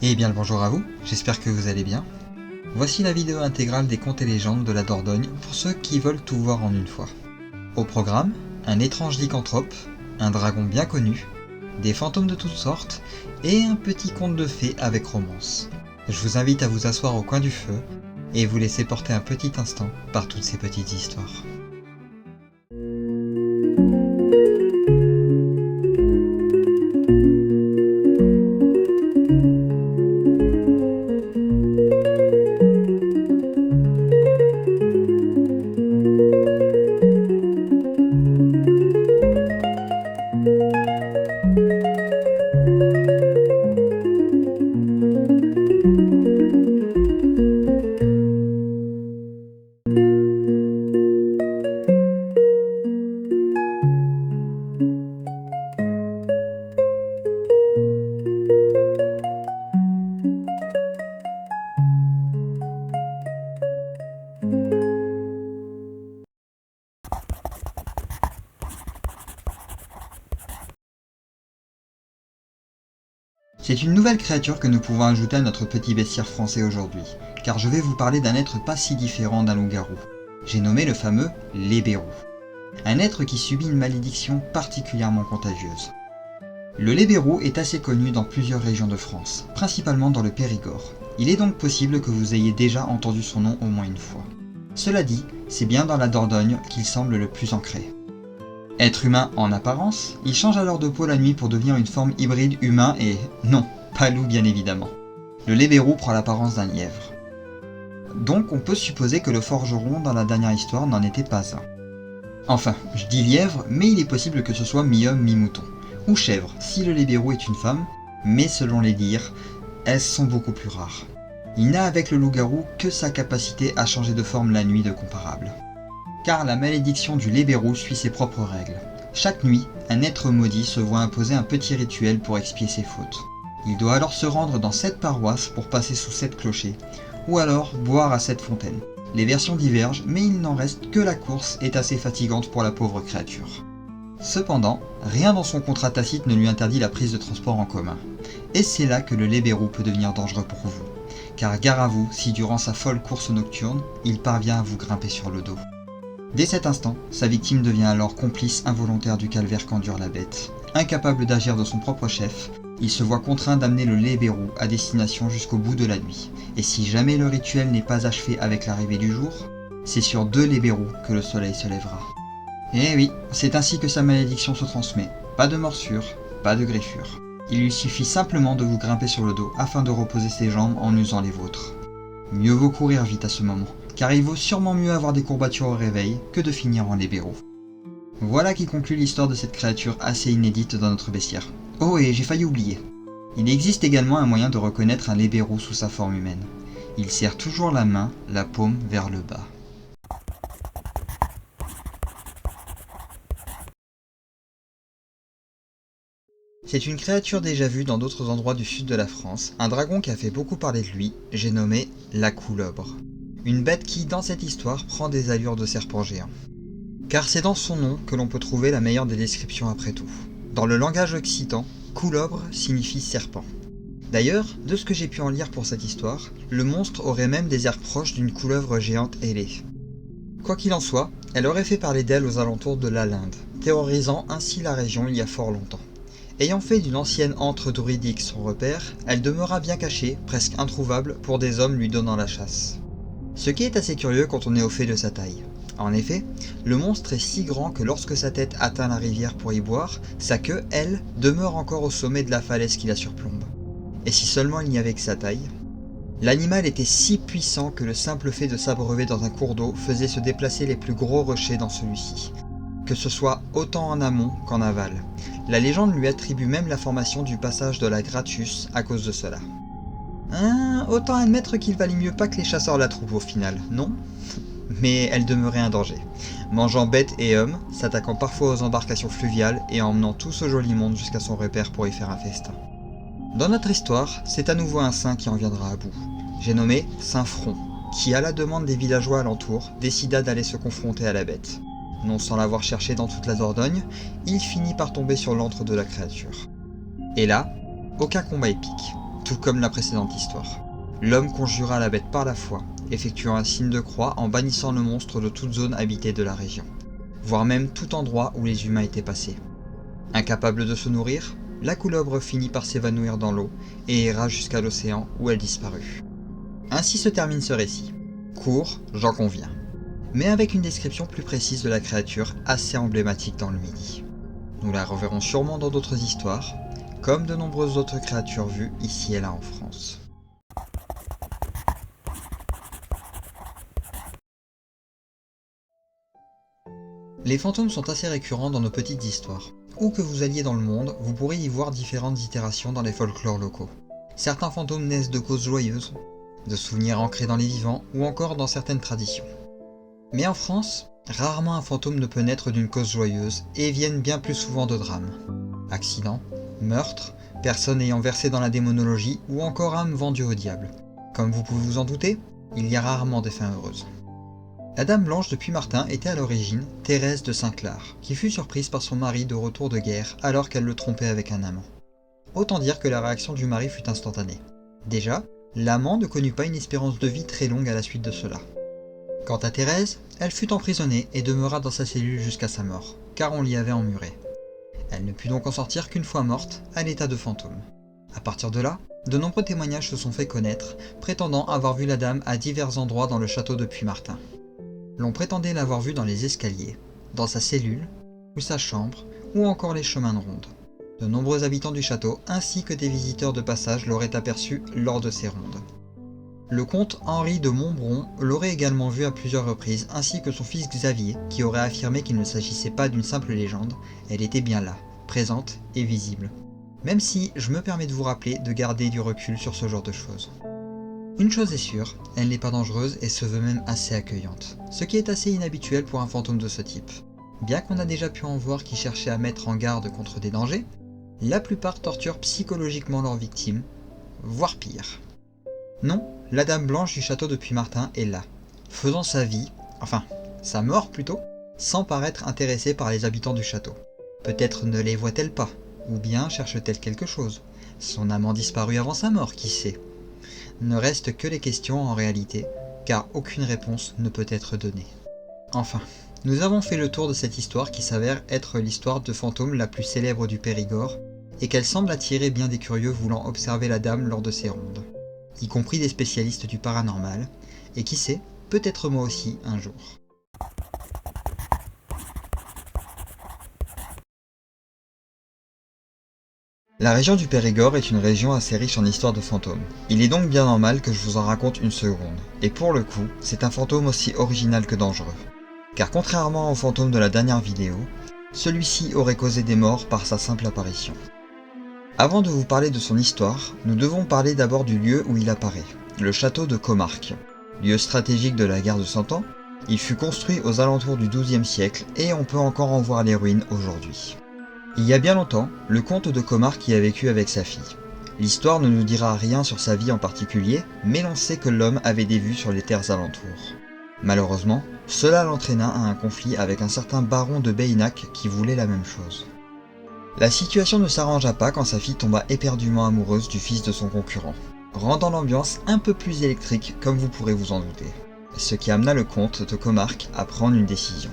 Eh bien le bonjour à vous, j'espère que vous allez bien. Voici la vidéo intégrale des contes et légendes de la Dordogne pour ceux qui veulent tout voir en une fois. Au programme, un étrange lycanthrope, un dragon bien connu, des fantômes de toutes sortes et un petit conte de fées avec romance. Je vous invite à vous asseoir au coin du feu et vous laisser porter un petit instant par toutes ces petites histoires. C'est une nouvelle créature que nous pouvons ajouter à notre petit bestiaire français aujourd'hui, car je vais vous parler d'un être pas si différent d'un loup-garou. J'ai nommé le fameux lébérou. Un être qui subit une malédiction particulièrement contagieuse. Le lébérou est assez connu dans plusieurs régions de France, principalement dans le Périgord. Il est donc possible que vous ayez déjà entendu son nom au moins une fois. Cela dit, c'est bien dans la Dordogne qu'il semble le plus ancré. Être humain en apparence, il change alors de peau la nuit pour devenir une forme hybride humain et non, pas loup bien évidemment. Le lébérou prend l'apparence d'un lièvre. Donc on peut supposer que le forgeron dans la dernière histoire n'en était pas un. Enfin, je dis lièvre, mais il est possible que ce soit mi-homme, mi-mouton. Ou chèvre, si le lébérou est une femme, mais selon les dires, elles sont beaucoup plus rares. Il n'a avec le loup-garou que sa capacité à changer de forme la nuit de comparable. Car la malédiction du lébérou suit ses propres règles. Chaque nuit, un être maudit se voit imposer un petit rituel pour expier ses fautes. Il doit alors se rendre dans 7 paroisses pour passer sous 7 clochers, ou alors boire à 7 fontaines. Les versions divergent, mais il n'en reste que la course est assez fatigante pour la pauvre créature. Cependant, rien dans son contrat tacite ne lui interdit la prise de transport en commun. Et c'est là que le lébérou peut devenir dangereux pour vous. Car gare à vous si durant sa folle course nocturne, il parvient à vous grimper sur le dos. Dès cet instant, sa victime devient alors complice involontaire du calvaire qu'endure la bête. Incapable d'agir de son propre chef, il se voit contraint d'amener le lébérou à destination jusqu'au bout de la nuit. Et si jamais le rituel n'est pas achevé avec l'arrivée du jour, c'est sur 2 lébérous que le soleil se lèvera. Et oui, c'est ainsi que sa malédiction se transmet. Pas de morsure, pas de griffure. Il lui suffit simplement de vous grimper sur le dos afin de reposer ses jambes en usant les vôtres. Mieux vaut courir vite à ce moment, car il vaut sûrement mieux avoir des courbatures au réveil que de finir en lébérou. Voilà qui conclut l'histoire de cette créature assez inédite dans notre bestiaire. Oh, et j'ai failli oublier. Il existe également un moyen de reconnaître un lébérou sous sa forme humaine. Il serre toujours la main, la paume vers le bas. C'est une créature déjà vue dans d'autres endroits du sud de la France, un dragon qui a fait beaucoup parler de lui, j'ai nommé la couleuvre. Une bête qui, dans cette histoire, prend des allures de serpent géant. Car c'est dans son nom que l'on peut trouver la meilleure des descriptions après tout. Dans le langage occitan, couleuvre signifie serpent. D'ailleurs, de ce que j'ai pu en lire pour cette histoire, le monstre aurait même des airs proches d'une couleuvre géante ailée. Quoi qu'il en soit, elle aurait fait parler d'elle aux alentours de la Linde, terrorisant ainsi la région il y a fort longtemps. Ayant fait d'une ancienne antre druidique son repère, elle demeura bien cachée, presque introuvable pour des hommes lui donnant la chasse. Ce qui est assez curieux quand on est au fait de sa taille. En effet, le monstre est si grand que lorsque sa tête atteint la rivière pour y boire, sa queue, elle, demeure encore au sommet de la falaise qui la surplombe. Et si seulement il n'y avait que sa taille? L'animal était si puissant que le simple fait de s'abreuver dans un cours d'eau faisait se déplacer les plus gros rochers dans celui-ci, que ce soit autant en amont qu'en aval. La légende lui attribue même la formation du passage de la Gratius à cause de cela. Autant admettre qu'il valait mieux pas que les chasseurs la trouvent au final, non? Mais elle demeurait un danger, mangeant bêtes et hommes, s'attaquant parfois aux embarcations fluviales et emmenant tout ce joli monde jusqu'à son repère pour y faire un festin. Dans notre histoire, c'est à nouveau un saint qui en viendra à bout. J'ai nommé Saint Front, qui à la demande des villageois alentours, décida d'aller se confronter à la bête. Non sans l'avoir cherché dans toute la Dordogne, il finit par tomber sur l'antre de la créature. Et là, aucun combat épique. tout comme la précédente histoire. L'homme conjura la bête par la foi, effectuant un signe de croix en bannissant le monstre de toute zone habitée de la région, voire même tout endroit où les humains étaient passés. Incapable de se nourrir, la couleuvre finit par s'évanouir dans l'eau et erra jusqu'à l'océan où elle disparut. Ainsi se termine ce récit. Court, j'en conviens, mais avec une description plus précise de la créature assez emblématique dans le Midi. Nous la reverrons sûrement dans d'autres histoires, comme de nombreuses autres créatures vues ici et là en France. Les fantômes sont assez récurrents dans nos petites histoires. Où que vous alliez dans le monde, vous pourrez y voir différentes itérations dans les folklores locaux. Certains fantômes naissent de causes joyeuses, de souvenirs ancrés dans les vivants ou encore dans certaines traditions. Mais en France, rarement un fantôme ne peut naître d'une cause joyeuse et viennent bien plus souvent de drames. Accidents, meurtres, personnes ayant versé dans la démonologie ou encore âmes vendues au diable. Comme vous pouvez vous en douter, il y a rarement des fins heureuses. La Dame Blanche de Puymartin était à l'origine Thérèse de Saint-Clar, qui fut surprise par son mari de retour de guerre alors qu'elle le trompait avec un amant. Autant dire que la réaction du mari fut instantanée. Déjà, l'amant ne connut pas une espérance de vie très longue à la suite de cela. Quant à Thérèse, elle fut emprisonnée et demeura dans sa cellule jusqu'à sa mort, car on l'y avait emmurée. Elle ne put donc en sortir qu'une fois morte, à l'état de fantôme. À partir de là, de nombreux témoignages se sont fait connaître, prétendant avoir vu la dame à divers endroits dans le château de Puymartin. L'on prétendait l'avoir vue dans les escaliers, dans sa cellule, ou sa chambre, ou encore les chemins de ronde. De nombreux habitants du château ainsi que des visiteurs de passage l'auraient aperçue lors de ces rondes. Le comte Henri de Montbron l'aurait également vue à plusieurs reprises, ainsi que son fils Xavier, qui aurait affirmé qu'il ne s'agissait pas d'une simple légende, elle était bien là, présente et visible. Même si je me permets de vous rappeler de garder du recul sur ce genre de choses. Une chose est sûre, elle n'est pas dangereuse et se veut même assez accueillante, ce qui est assez inhabituel pour un fantôme de ce type. Bien qu'on a déjà pu en voir qui cherchaient à mettre en garde contre des dangers, la plupart torturent psychologiquement leurs victimes, voire pire. Non, la Dame Blanche du château de Puymartin est là, faisant sa vie, enfin, sa mort plutôt, sans paraître intéressée par les habitants du château. Peut-être ne les voit-elle pas, ou bien cherche-t-elle quelque chose. Son amant disparu avant sa mort, qui sait? Ne restent que les questions en réalité, car aucune réponse ne peut être donnée. Enfin, nous avons fait le tour de cette histoire qui s'avère être l'histoire de fantôme la plus célèbre du Périgord, et qu'elle semble attirer bien des curieux voulant observer la dame lors de ses rondes, y compris des spécialistes du paranormal, et qui sait, peut-être moi aussi un jour. La région du Périgord est une région assez riche en histoires de fantômes. Il est donc bien normal que je vous en raconte une seconde. Et pour le coup, c'est un fantôme aussi original que dangereux. Car contrairement au fantôme de la dernière vidéo, celui-ci aurait causé des morts par sa simple apparition. Avant de vous parler de son histoire, nous devons parler d'abord du lieu où il apparaît, le château de Comarque. Lieu stratégique de la guerre de 100 ans, il fut construit aux alentours du XIIe siècle et on peut encore en voir les ruines aujourd'hui. Il y a bien longtemps, le comte de Comarque y a vécu avec sa fille. L'histoire ne nous dira rien sur sa vie en particulier, mais l'on sait que l'homme avait des vues sur les terres alentours. Malheureusement, cela l'entraîna à un conflit avec un certain baron de Beynac qui voulait la même chose. La situation ne s'arrangea pas quand sa fille tomba éperdument amoureuse du fils de son concurrent, rendant l'ambiance un peu plus électrique comme vous pourrez vous en douter, ce qui amena le comte de Comarque à prendre une décision.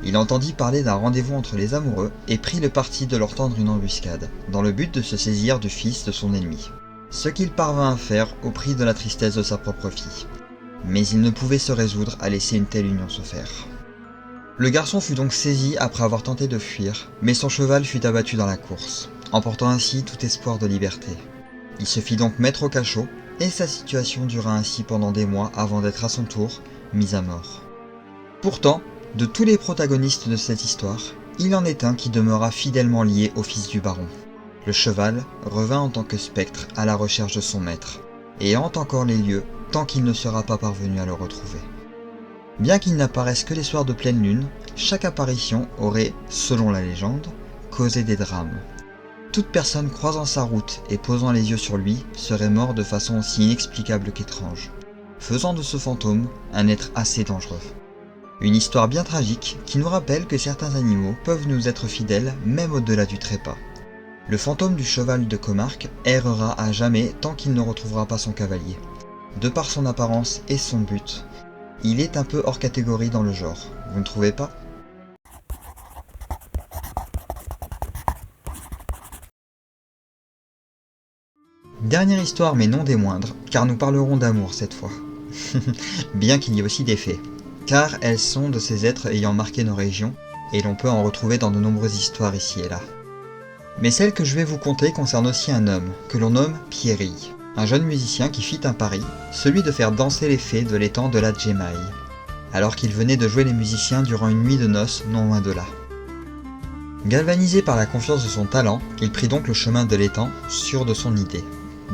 Il entendit parler d'un rendez-vous entre les amoureux et prit le parti de leur tendre une embuscade, dans le but de se saisir du fils de son ennemi. Ce qu'il parvint à faire au prix de la tristesse de sa propre fille. Mais il ne pouvait se résoudre à laisser une telle union se faire. Le garçon fut donc saisi après avoir tenté de fuir, mais son cheval fut abattu dans la course, emportant ainsi tout espoir de liberté. Il se fit donc mettre au cachot, et sa situation dura ainsi pendant des mois avant d'être à son tour mis à mort. Pourtant, de tous les protagonistes de cette histoire, il en est un qui demeura fidèlement lié au fils du baron. Le cheval revint en tant que spectre à la recherche de son maître, et hante encore les lieux tant qu'il ne sera pas parvenu à le retrouver. Bien qu'il n'apparaisse que les soirs de pleine lune, chaque apparition aurait, selon la légende, causé des drames. Toute personne croisant sa route et posant les yeux sur lui serait mort de façon aussi inexplicable qu'étrange, faisant de ce fantôme un être assez dangereux. Une histoire bien tragique qui nous rappelle que certains animaux peuvent nous être fidèles même au-delà du trépas. Le fantôme du cheval de Comarque errera à jamais tant qu'il ne retrouvera pas son cavalier. De par son apparence et son but, il est un peu hors catégorie dans le genre, vous ne trouvez pas ? Dernière histoire mais non des moindres, car nous parlerons d'amour cette fois. Bien qu'il y ait aussi des fées, car elles sont de ces êtres ayant marqué nos régions, et l'on peut en retrouver dans de nombreuses histoires ici et là. Mais celle que je vais vous conter concerne aussi un homme, que l'on nomme Pierry, un jeune musicien qui fit un pari, celui de faire danser les fées de l'étang de la Djemaï, alors qu'il venait de jouer les musiciens durant une nuit de noces non loin de là. Galvanisé par la confiance de son talent, il prit donc le chemin de l'étang, sûr de son idée.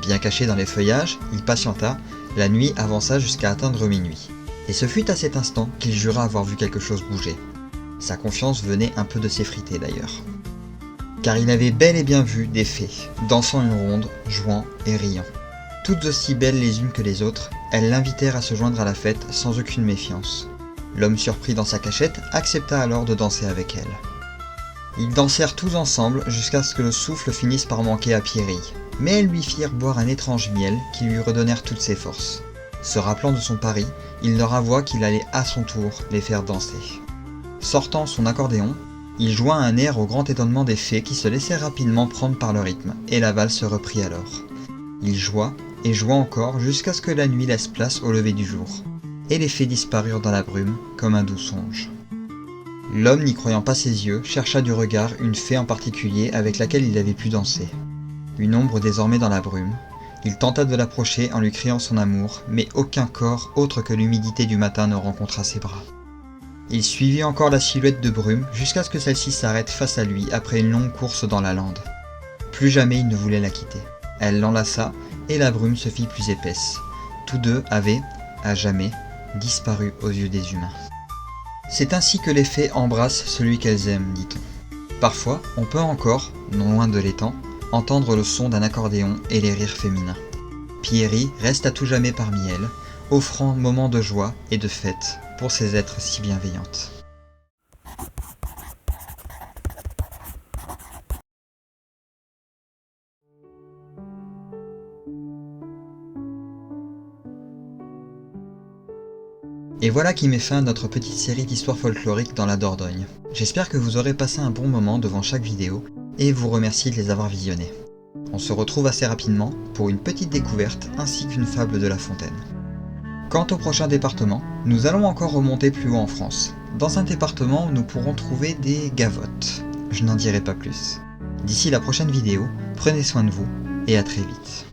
Bien caché dans les feuillages, il patienta, la nuit avança jusqu'à atteindre minuit. Et ce fut à cet instant qu'il jura avoir vu quelque chose bouger. Sa confiance venait un peu de s'effriter d'ailleurs. Car il avait bel et bien vu des fées, dansant une ronde, jouant et riant. Toutes aussi belles les unes que les autres, elles l'invitèrent à se joindre à la fête sans aucune méfiance. L'homme surpris dans sa cachette accepta alors de danser avec elles. Ils dansèrent tous ensemble jusqu'à ce que le souffle finisse par manquer à Pierry, mais elles lui firent boire un étrange miel qui lui redonnèrent toutes ses forces. Se rappelant de son pari, il leur avoua qu'il allait à son tour les faire danser. Sortant son accordéon, il joua un air au grand étonnement des fées qui se laissèrent rapidement prendre par le rythme, et la valse se reprit alors. Il joua et joua encore jusqu'à ce que la nuit laisse place au lever du jour, et les fées disparurent dans la brume comme un doux songe. L'homme, n'y croyant pas ses yeux, chercha du regard une fée en particulier avec laquelle il avait pu danser. Une ombre désormais dans la brume. Il tenta de l'approcher en lui criant son amour, mais aucun corps autre que l'humidité du matin ne rencontra ses bras. Il suivit encore la silhouette de brume jusqu'à ce que celle-ci s'arrête face à lui après une longue course dans la lande. Plus jamais il ne voulait la quitter. Elle l'enlaça et la brume se fit plus épaisse. Tous deux avaient, à jamais, disparu aux yeux des humains. C'est ainsi que les fées embrassent celui qu'elles aiment, dit-on. Parfois, on peut encore, non loin de l'étang, entendre le son d'un accordéon et les rires féminins. Pierry reste à tout jamais parmi elles, offrant moments de joie et de fête pour ces êtres si bienveillantes. Et voilà qui met fin à notre petite série d'histoires folkloriques dans la Dordogne. J'espère que vous aurez passé un bon moment devant chaque vidéo et vous remercie de les avoir visionnées. On se retrouve assez rapidement pour une petite découverte ainsi qu'une fable de La Fontaine. Quant au prochain département, nous allons encore remonter plus haut en France, dans un département où nous pourrons trouver des gavottes. Je n'en dirai pas plus. D'ici la prochaine vidéo, prenez soin de vous et à très vite.